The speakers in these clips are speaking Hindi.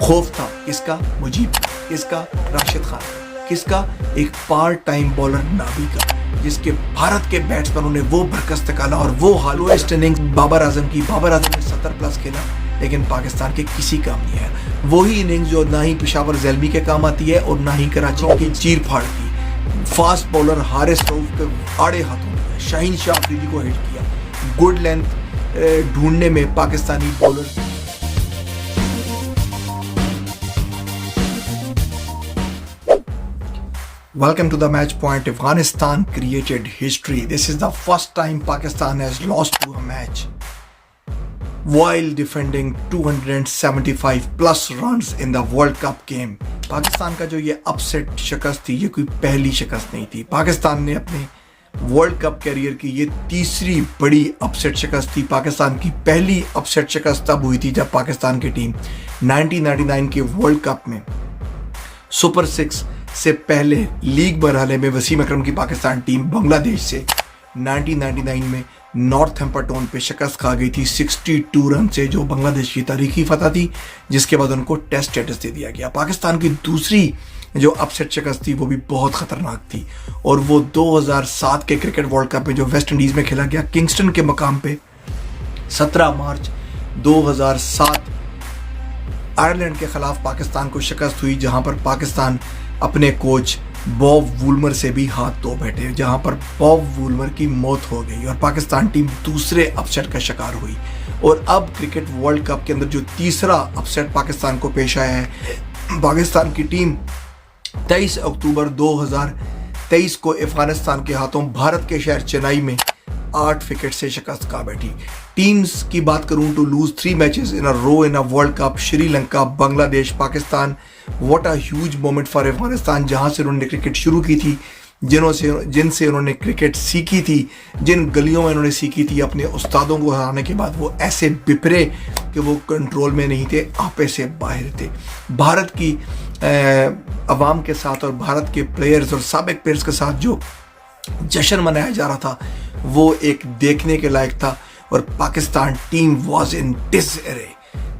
खौफ था किसका? मुजीब, किसका? राशिद खान, किसका? एक पार्ट टाइम बॉलर नाबी का, जिसके भारत के बैट्समैनों ने वो बरकस्त निकाला और वो हालोएस्ट इनिंग्स बाबर आजम की। बाबर आजम ने 70 प्लस खेला लेकिन पाकिस्तान के किसी काम नहीं है। वही इनिंग्स जो ना ही पेशावर ज़ैल्मी के काम आती है और ना ही कराची की चीर फाड़ की। फास्ट बॉलर हारिस रऊफ के आड़े हाथों में शाहीन शाह अफरीदी को हिट किया। गुड लेंथ ढूंढने में Pakistani bowler Welcome to the match point. Afghanistan created history. This is the first time Pakistan has lost to a match while defending 275 plus runs in the World Cup game. Pakistan का जो ये अपसेट शिकस्त थी, ये कोई पहली शिकस्त नहीं थी। पाकिस्तान ने अपने वर्ल्ड कप कैरियर की ये तीसरी बड़ी अपसेट शिकस्त थी। पाकिस्तान की पहली अपसेट शिकस्त तब हुई थी जब पाकिस्तान की टीम 1999 के वर्ल्ड कप में सुपर 6 से पहले लीग मरहले में वसीम अकरम की पाकिस्तान टीम बांग्लादेश से 1999 में नॉर्थहैम्पटन पे शिकस्त खा गई थी 62 रन से, जो बांग्लादेश की तारीखी फतह थी, जिसके बाद उनको टेस्ट स्टेटस दे दिया गया। पाकिस्तान की दूसरी जो अपसेट शिकस्त थी वो भी बहुत खतरनाक थी और वो 2007 के क्रिकेट वर्ल्ड कप में जो वेस्ट इंडीज में खेला गया किंगस्टन के मकाम पे 17 मार्च 2007 आयरलैंड के खिलाफ पाकिस्तान को शिकस्त हुई, जहां पर पाकिस्तान अपने कोच बॉब वुलमर से भी हाथ धो बैठे, जहां पर बॉब वुलमर की मौत हो गई और पाकिस्तान टीम दूसरे अपसेट का शिकार हुई। और अब क्रिकेट वर्ल्ड कप के अंदर जो तीसरा अपसेट पाकिस्तान को पेश आया है, पाकिस्तान की टीम 23 अक्टूबर 2023 को अफगानिस्तान के हाथों भारत के शहर चेन्नई में 8 विकेट से शिकस्त खा बैठी। टीम्स की बात करूं तो lose 3 matches in a row in a world cup, Sri Lanka, Bangladesh, Pakistan. What a huge moment for Afghanistan, जहां से उन्होंने क्रिकेट शुरू की थी, जिनसे उन्होंने क्रिकेट सीखी थी, जिन गलियों में उन्होंने सीखी थी, अपने उस्तादों को हराने के बाद वो ऐसे बिफरे कि वो कंट्रोल में नहीं थे, आपे से बाहर थे। भारत की अवाम के साथ और भारत के प्लेयर्स और साबिक प्लेयर्स के साथ जो जश्न मनाया जा रहा था वो एक देखने के लायक था और Pakistan team was in disarray.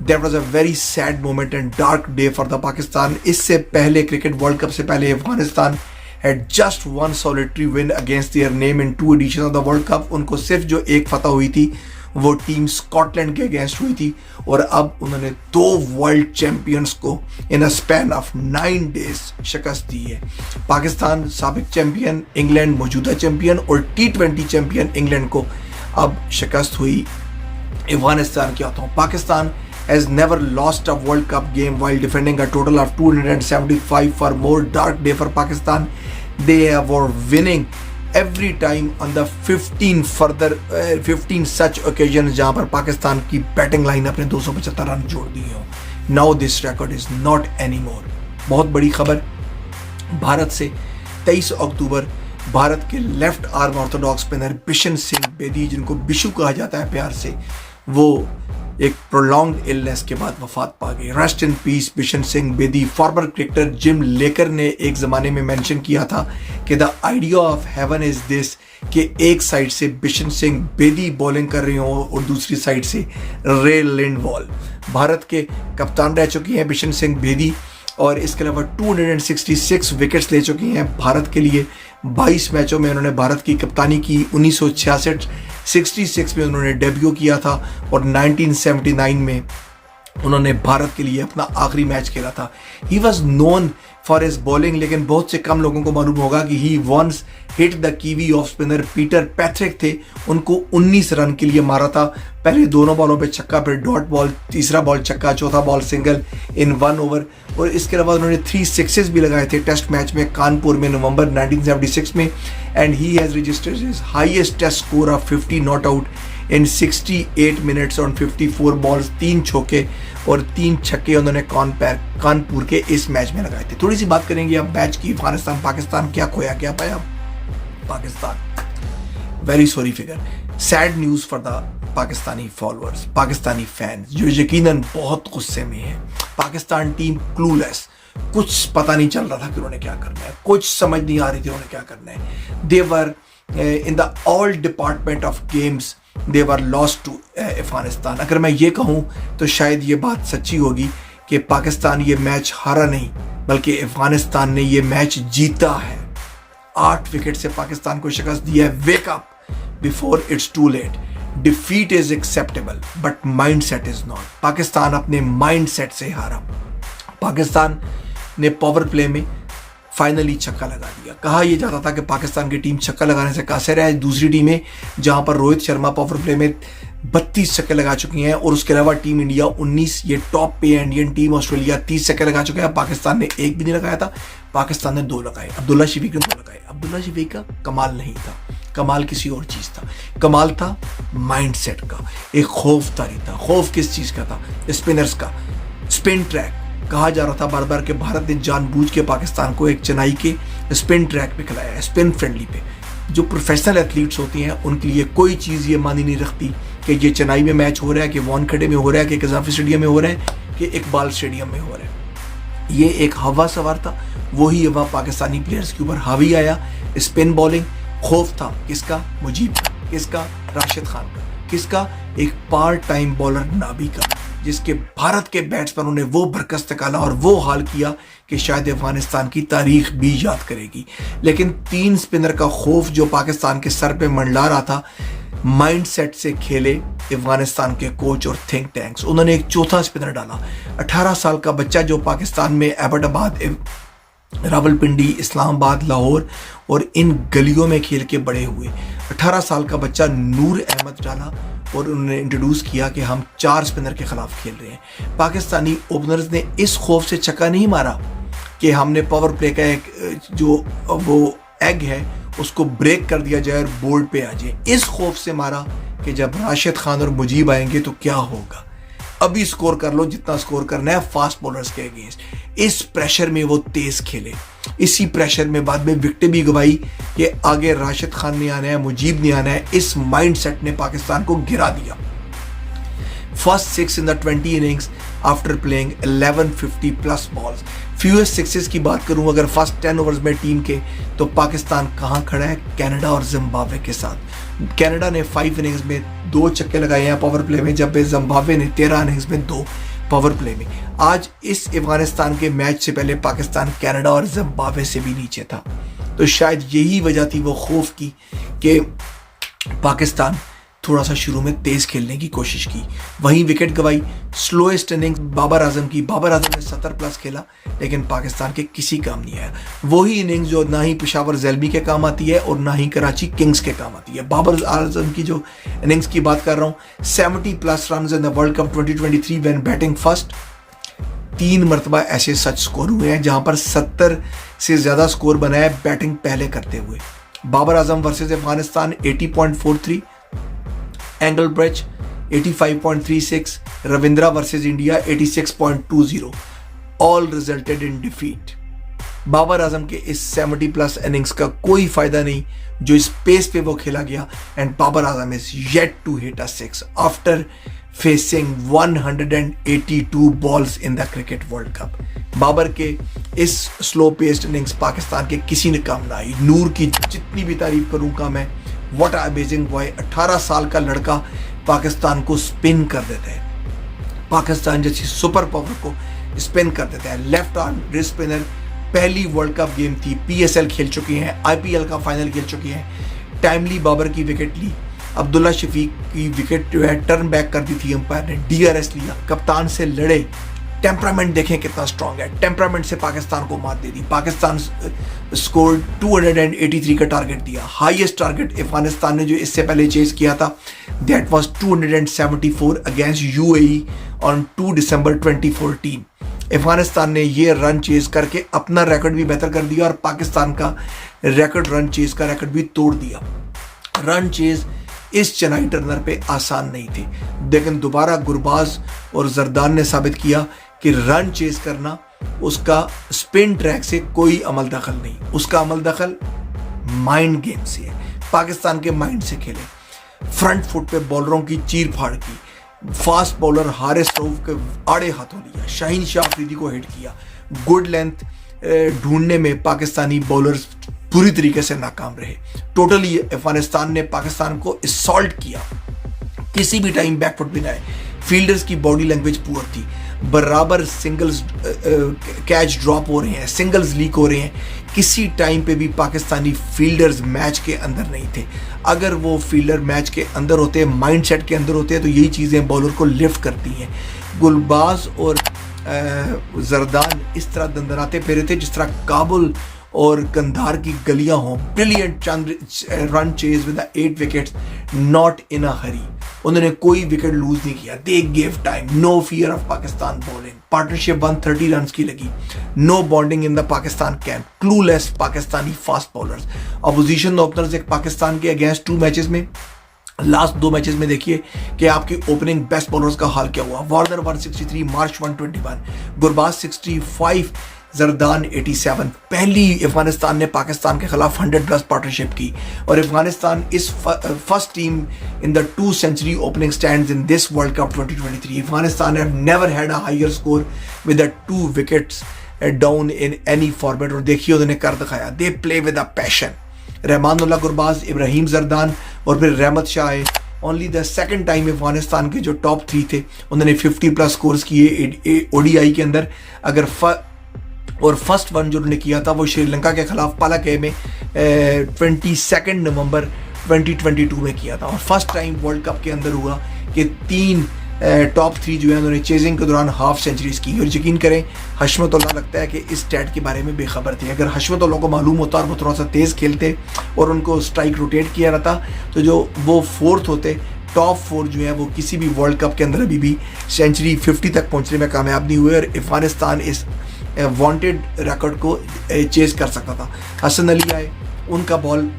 That was a very sad moment and dark day for the Pakistan. इससे पहले क्रिकेट वर्ल्ड कप से पहले Afghanistan had just one solitary win against their name in 2 editions of the World Cup. उनको सिर्फ जो एक फतह हुई थी वो टीम स्कॉटलैंड के अगेंस्ट हुई थी और अब उन्होंने 2 वर्ल्ड चैंपियंस को इन अ स्पैन ऑफ 9 डेज शिकस्त दी है। पाकिस्तान साबिक चैंपियन इंग्लैंड, मौजूदा चैंपियन और T20 चैंपियन इंग्लैंड को अब शिकस्त हुई अफगानिस्तान के हाथों। Pakistan has never lost a World Cup game while defending a total of 275 for more dark day for Pakistan. They were winning every time on the 15 such occasions जहां पर पाकिस्तान की बैटिंग लाइन अपने 275 रन जोड़ दिए हो। Now this record is not anymore. बहुत बड़ी खबर भारत से 23 अक्टूबर भारत के left arm Orthodox spinner Bishan Singh Bedi, जिनको बिशु कहा जाता है प्यार से, वो एक प्रोलॉन्ग्ड इलनेस के बाद वफात पा गई। Rest in peace Bishan Singh Bedi. Farmer cricketer gym लेकर ने एक ज़माने में मेंशन किया था कि the idea of haven is this, कि एक साइड से बिशन सिंह बेदी बॉलिंग कर रहे हो और दूसरी साइड से रे लिंडवॉल। भारत के कप्तान रह चुकी हैं बिशन सिंह बेदी और इसके अलावा 266 विकेट्स ले चुकी हैं भारत के लिए। 22 मैचों में उन्होंने भारत की कप्तानी की। 1966 में उन्होंने डेब्यू किया था और 1979 में उन्होंने भारत के लिए अपना आखिरी मैच खेला था। He was known for his bowling, लेकिन बहुत से कम लोगों को मालूम होगा कि he once hit the Kiwi off spinner Peter Patrick थे, उनको 19 रन के लिए मारा था। पहले दोनों बॉलों पे छक्का, फिर डॉट बॉल, तीसरा बॉल छक्का, चौथा बॉल सिंगल इन 1 ओवर। और इसके अलावा उन्होंने 3 सिक्सेस भी लगाए थे टेस्ट मैच में कानपुर में नवंबर 1976 में। And he has registered his highest test score of 50 not out in 68 minutes on 54 balls. 3 चौके और 3 छक्के उन्होंने कानपुर के इस मैच में लगाए थे। थोड़ी सी बात करेंगे अब मैच की। अफगानिस्तान पाकिस्तान क्या खोया, क्या पाया Pakistan. Very sorry figure, sad news for the Pakistani followers, Pakistani fans जो यकीनन बहुत गुस्से में है। पाकिस्तान टीम क्लूलेस, कुछ पता नहीं चल रहा था कि उन्होंने क्या करना है, कुछ समझ नहीं आ रही थी उन्होंने क्या करना है। They were in the all department of games they were lost to Afghanistan. अगर मैं ये कहूँ तो शायद ये बात सच्ची होगी कि पाकिस्तान ये मैच हारा नहीं बल्कि अफगानिस्तान ने ये मैच जीता है। 8 विकेट से पाकिस्तान को शिकस्त दिया है। Wake up before it's too late. Defeat is acceptable but mind set is not. Pakistan अपने माइंड सेट से हारा। पाकिस्तान ने पावर प्ले में फाइनली छक्का लगा दिया। कहा यह जाता था कि पाकिस्तान की टीम छक्का लगाने से कासिर है। दूसरी टीमें जहां पर रोहित शर्मा पावर प्ले में 32 छक्के लगा चुकी हैं और उसके अलावा टीम इंडिया 19, ये टॉप पे इंडियन टीम ऑस्ट्रेलिया 30 छक्के लगा चुके हैं। पाकिस्तान ने एक भी नहीं लगाया था, पाकिस्तान ने 2 लगाए। अब्दुल्ला शफीक ने 2 लगाए। अब्दुल्ला शफीक का कमाल नहीं था, कमाल किसी और चीज था। कमाल था माइंडसेट का, एक खौफ तारी था। खौफ किस चीज का था? स्पिनर्स का। स्पिन ट्रैक कहा जा रहा था बार बार कि भारत ने जानबूझ के पाकिस्तान को एक चेन्नई के स्पिन ट्रैक पे खिलाया है, स्पिन फ्रेंडली पे। जो प्रोफेशनल एथलीट्स होती हैं उनके लिए कोई चीज़ ये मानी नहीं रखती कि ये चेन्नई में मैच हो रहा है, कि वानखेड़े में हो रहा है, कि कजाफी स्टेडियम में हो रहा है, कि इकबाल स्टेडियम में हो रहा है। ये एक हवा सवार था, वही हवा पाकिस्तानी प्लेयर्स के ऊपर हावी आया। स्पिन बॉलिंग खौफ था किसका? मुजीब का। किसका? राशिद खान का। किसका? एक पार्ट टाइम बॉलर नाबी का, जिसके भारत के बैट्समैनों ने वो बरकस निकाला और वो हाल किया कि शायद अफगानिस्तान की तारीख भी याद करेगी। लेकिन 3 स्पिनर का खौफ जो पाकिस्तान के सर पे मंडला रहा था, माइंडसेट से खेले अफगानिस्तान के कोच और थिंक टैंक्स। उन्होंने एक चौथा स्पिनर डाला। 18 साल का बच्चा जो पाकिस्तान में एबटाबाद, रावलपिंडी, इस्लामाबाद, लाहौर और इन गलियों में खेल के बड़े हुए 18 साल का बच्चा नूर अहमद डाला और उन्होंने इंट्रोड्यूस किया कि हम 4 स्पिनर के खिलाफ खेल रहे हैं। पाकिस्तानी ओपनर्स ने इस खौफ से छक्का नहीं मारा कि हमने पावर प्ले का एक जो वो एग है उसको ब्रेक कर दिया जाए और बोर्ड पे आ जाए। इस खौफ से मारा कि जब राशिद खान और मुजीब आएंगे तो क्या होगा। अभी स्कोर कर लो जितना स्कोर करना है फास्ट बॉलर्स के अगेंस्ट। इस प्रेशर में वो तेज खेले। इसी प्रेशर में बाद में विकेट भी गवाई कि आगे राशिद खान नहीं आना है, मुजीब नहीं आना है। इस माइंडसेट ने पाकिस्तान को गिरा दिया। First 6 in the 20 innings after playing 1150 plus balls. Fewest sixes की बात करूं अगर फर्स्ट 10 ओवर्स में टीम के, तो पाकिस्तान कहां खड़ा है? कनाडा और जिम्बाब्वे के साथ। कनाडा ने 5 इनिंग्स में 2 छक्के लगाए हैं पावर प्ले में, जबकि जिम्बाब्वे ने 13 इनिंग्स में 2 पावर प्ले में। आज इस अफगानिस्तान के मैच से पहले पाकिस्तान कनाडा और जिम्बाब्वे से भी नीचे था। तो शायद यही वजह थी वो खौफ की कि पाकिस्तान थोड़ा सा शुरू में तेज खेलने की कोशिश की। वहीं विकेट गवाई। स्लोएस्ट इनिंग्स बाबर आजम की। बाबर आजम ने 70 प्लस खेला लेकिन पाकिस्तान के किसी काम नहीं आया। वही इनिंग्स जो ना ही पेशावर ज़ेल्बी के काम आती है और ना ही कराची किंग्स के काम आती है। बाबर आजम की जो इनिंग्स की बात कर रहा हूँ, 70 plus run in the world cup 2023 when batting first. 3 मरतबा ऐसे सच स्कोर हुए हैं जहां पर 70 से ज्यादा स्कोर बना है बैटिंग पहले करते हुए। Babar Azam versus Afghanistan 80.43, Engelbrecht 85.36, Ravindra versus India 86.20, all resulted in defeat. Babar Azam के इस 70 प्लस इनिंग्स का कोई फायदा नहीं जो इस पेस पे वो खेला गया। And Babar Azam is yet to hit a 6 after facing 182 balls in the cricket world cup. Babar के इस स्लो पेस्ड इनिंग्स पाकिस्तान के किसी ने काम ना आई। नूर की जितनी भी तारीफ करूंगा मैं, व्हाट अमेजिंग बॉय। 18 साल का लड़का पाकिस्तान को स्पिन कर देता है, पाकिस्तान जैसी सुपर पावर को स्पिन कर देता है। Left arm wrist spinner. पहली वर्ल्ड कप गेम थी, PSL खेल चुकी हैं, IPL का फाइनल खेल चुकी हैं। टाइमली बाबर की विकेट ली। अब्दुल्ला शफीक की विकेट जो है टर्न बैक कर दी थी अंपायर ने, DRS लिया, कप्तान से लड़े। टेम्परामेंट देखें कितना स्ट्रांग है। टेम्परामेंट से पाकिस्तान को मात दे दी। पाकिस्तान स्कोर 283 का टारगेट दिया। हाईएस्ट टारगेट अफगानिस्तान ने जो इससे पहले चेज किया था that was 274 against UAE on 2 दिसंबर 2014। अफगानिस्तान ने ये रन चेज करके अपना रिकॉर्ड भी बेहतर कर दिया और पाकिस्तान का रिकॉर्ड रन चेज का रिकॉर्ड भी तोड़ दिया। रन चेज इस चेन्नई टर्नर पे आसान नहीं थी, लेकिन दोबारा गुरबाज और जरदान ने साबित किया कि रन चेज करना उसका स्पिन ट्रैक से कोई अमल दखल नहीं, उसका अमल दखल माइंड गेम से है। पाकिस्तान के माइंड से खेले, फ्रंट फुट पे बॉलरों की चीर फाड़ की। फास्ट बॉलर हारिस रऊफ के आड़े हाथों लिया, शाहीन शाह अफरीदी को हिट किया। गुड लेंथ ढूंढने में पाकिस्तानी बॉलर्स पूरी तरीके से नाकाम रहे। टोटली अफगानिस्तान ने पाकिस्तान को असॉल्ट किया, किसी भी टाइम बैकफुट भी ना आए। फील्डर्स की बॉडी लैंग्वेज पुअर थी। बराबर सिंगल्स कैच ड्रॉप हो रहे हैं, सिंगल्स लीक हो रहे हैं। किसी टाइम पे भी पाकिस्तानी फील्डर्स मैच के अंदर नहीं थे। अगर वो फील्डर मैच के अंदर होते, माइंडसेट के अंदर होते, तो यही चीज़ें बॉलर को लिफ्ट करती हैं। गुलबाज और जरदान इस तरह दंदनाते फिरे थे जिस तरह काबुल और कंधार की गलियां हों। Brilliant run chase with 8 wickets, not in a hurry. उन्होंने कोई विकेट लूज नहीं किया। They gave time, no fear of Pakistan bowling. Partnership 130 run की लगी। No bonding in the Pakistan camp. Clueless Pakistani fast bowlers. Opposition openers एक पाकिस्तान के अगेंस्ट 2 मैचेस में, लास्ट 2 मैचेस में देखिए कि आपकी ओपनिंग बेस्ट बॉलर्स का हाल क्या हुआ। वार्नर 163, मार्च 121, गुरबाज 65, जरदान 87। पहली अफगानिस्तान ने पाकिस्तान के खिलाफ 100+ पार्टनरशिप की और Afghanistan is first team in the 2 century opening stands in this world cup 2023। Afghanistan have never had a higher score with 2 wickets down in any format. और देखिए उन्होंने कर दिखाया। They play with a passion. Rahmanullah Gurbaz, Ibrahim Zadran और फिर रहमत शाह है। Only the second time Afghanistan के जो टॉप 3 थे उन्होंने 50+ स्कोर्स किए ODI के अंदर। अगर और फर्स्ट वन जो उन्होंने किया था वो श्रीलंका के खिलाफ पालाके में 22 नवंबर 2022 में किया था। और फर्स्ट टाइम वर्ल्ड कप के अंदर हुआ कि 3 टॉप 3 जो है उन्होंने चेजिंग के दौरान हाफ सेंचुरीज की। और यकीन करें हशमतुल्लाह लगता है कि इस स्टैट के बारे में बेखबर थे। अगर हशमतुल्लाह को मालूम होता और वो थोड़ा सा तेज़ खेलते और उनको स्ट्राइक रोटेट किया रहता तो जो वो 4th होते, टॉप 4 जो है वो किसी भी वर्ल्ड कप के अंदर अभी भी सेंचुरी 50 तक पहुंचने में कामयाब नहीं हुए और अफगानिस्तान इस वांटेड रिकॉर्ड को चेज कर सकता था। हसन अली आए, उनका बॉल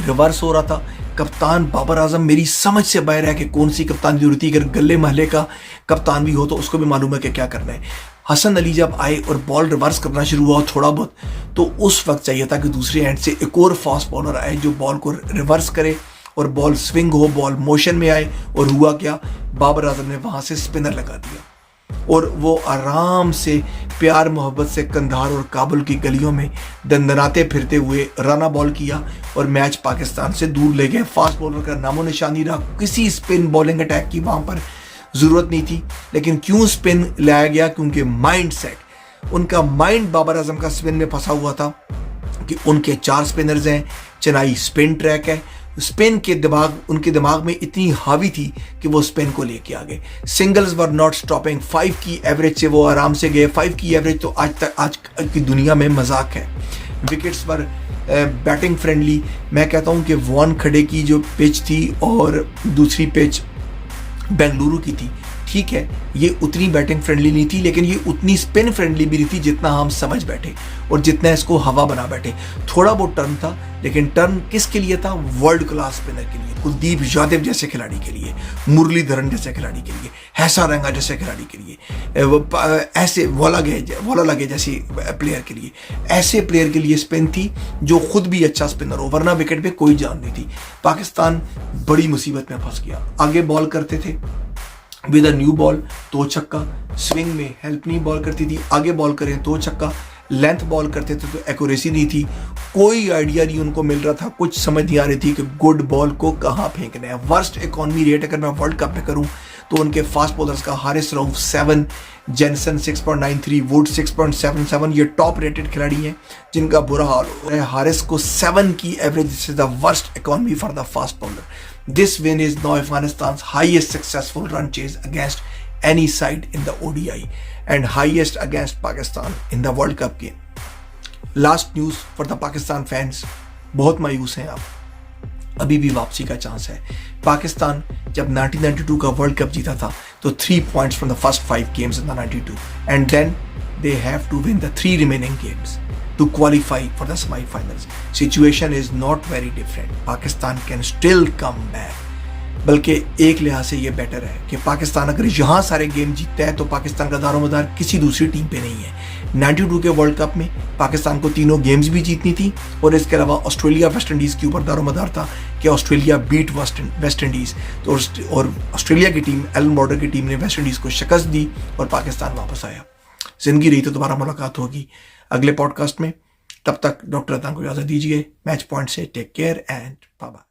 रिवर्स हो रहा था। कप्तान बाबर आजम मेरी समझ से बाहर है कि कौन सी कप्तान जरूरत थी। अगर गले महले का कप्तान भी हो तो उसको भी मालूम है कि क्या करना है। हसन अली जब आए और बॉल रिवर्स करना शुरू हुआ थोड़ा बहुत, तो उस वक्त चाहिए था कि दूसरे एंड से एक और फास्ट बॉलर आए जो बॉल को रिवर्स करे और बॉल स्विंग हो, बॉल मोशन में आए। और हुआ क्या, बाबर आजम ने वहाँ से स्पिनर लगा दिया और वो आराम से प्यार मोहब्बत से कंधार और काबुल की गलियों में दंदनाते फिरते हुए रना बॉल किया और मैच पाकिस्तान से दूर ले गए। फास्ट बॉलर का नामो निशान नहीं रहा। किसी स्पिन बॉलिंग अटैक की वहाँ पर ज़रूरत नहीं थी। लेकिन क्यों स्पिन लाया गया? क्योंकि माइंड सेट, उनका माइंड बाबर आजम का स्पिन में फंसा हुआ था कि उनके 4 स्पिनर्स हैं, चेन्नई स्पिन ट्रैक है। स्पिन के उनके दिमाग में इतनी हावी थी कि वो स्पिन को लेके आ गए। Singles were not stopping. 5 की एवरेज से वो आराम से गए। 5 की एवरेज तो आज की दुनिया में मजाक है। विकेट्स पर बैटिंग फ्रेंडली। मैं कहता हूँ कि वॉन खड़े की जो पिच थी और दूसरी पिच बेंगलुरु की थी, ठीक है, ये उतनी बैटिंग फ्रेंडली नहीं थी, लेकिन ये उतनी स्पिन फ्रेंडली भी नहीं थी जितना हम समझ बैठे और जितना इसको हवा बना बैठे। थोड़ा बहुत टर्न था, लेकिन टर्न किसके लिए था? वर्ल्ड क्लास स्पिनर के लिए, कुलदीप यादव जैसे खिलाड़ी के लिए, मुरलीधरन जैसे खिलाड़ी के लिए, हैसा रंगा जैसे खिलाड़ी के लिए, ऐसे वोला लगे जैसे प्लेयर के लिए, ऐसे प्लेयर के लिए स्पिन थी जो खुद भी अच्छा स्पिनर हो, वरना विकेट पे कोई जान नहीं थी। पाकिस्तान बड़ी मुसीबत में फंस गया। आगे बॉल करते थे विद अ न्यू बॉल, 2 छक्का। स्विंग में हेल्प नहीं बॉल करती थी। आगे बॉल करें 2 छक्का। लेंथ बॉल करते थे तो एक्यूरेसी नहीं थी। कोई आइडिया नहीं उनको मिल रहा था। कुछ समझ नहीं आ रही थी कि गुड बॉल को कहाँ फेंकना है। वर्स्ट इकॉनमी रेट अगर मैं वर्ल्ड कप में करूँ तो उनके फास्ट बॉलर्स का हारिस रऊफ 7, जेनसन 6.93, वुड 6.77, ये टॉप रेटेड खिलाड़ी हैं जिनका बुरा हाल हो रहा है। हारिस को 7 की average is the worst economy for the fast bowler. This win is now Afghanistan's highest successful run chase against any side in the ODI and highest against Pakistan in the World Cup game. Last news for the Pakistan fans, बहुत मायूस हैं आप, अभी भी वापसी का चांस है। पाकिस्तान जब 1992 का वर्ल्ड कप जीता था तो 3 points from the first 5 games in the 92 and then they have to win the 3 remaining games to qualify for the semi-finals. Situation is not very different. Pakistan can still come back. बल्कि एक लिहाज से ये बेटर है कि पाकिस्तान अगर यहाँ सारे गेम जीतता है तो पाकिस्तान का दारोमदार किसी दूसरी टीम पे नहीं है। 92 के वर्ल्ड कप में पाकिस्तान को तीनों गेम्स भी जीतनी थी और इसके अलावा ऑस्ट्रेलिया वेस्ट इंडीज़ के ऊपर दारोमदार था कि ऑस्ट्रेलिया बीट वेस्ट इंडीज़। तो और ऑस्ट्रेलिया की टीम, एलन बॉर्डर की टीम ने वेस्ट इंडीज़ को शिकस्त दी और पाकिस्तान वापस आया। जिंदगी रही तो दोबारा मुलाकात होगी अगले पॉडकास्ट में। तब तक डॉक्टर अतान को इजाज़त दीजिए। मैच पॉइंट से take care and bye bye.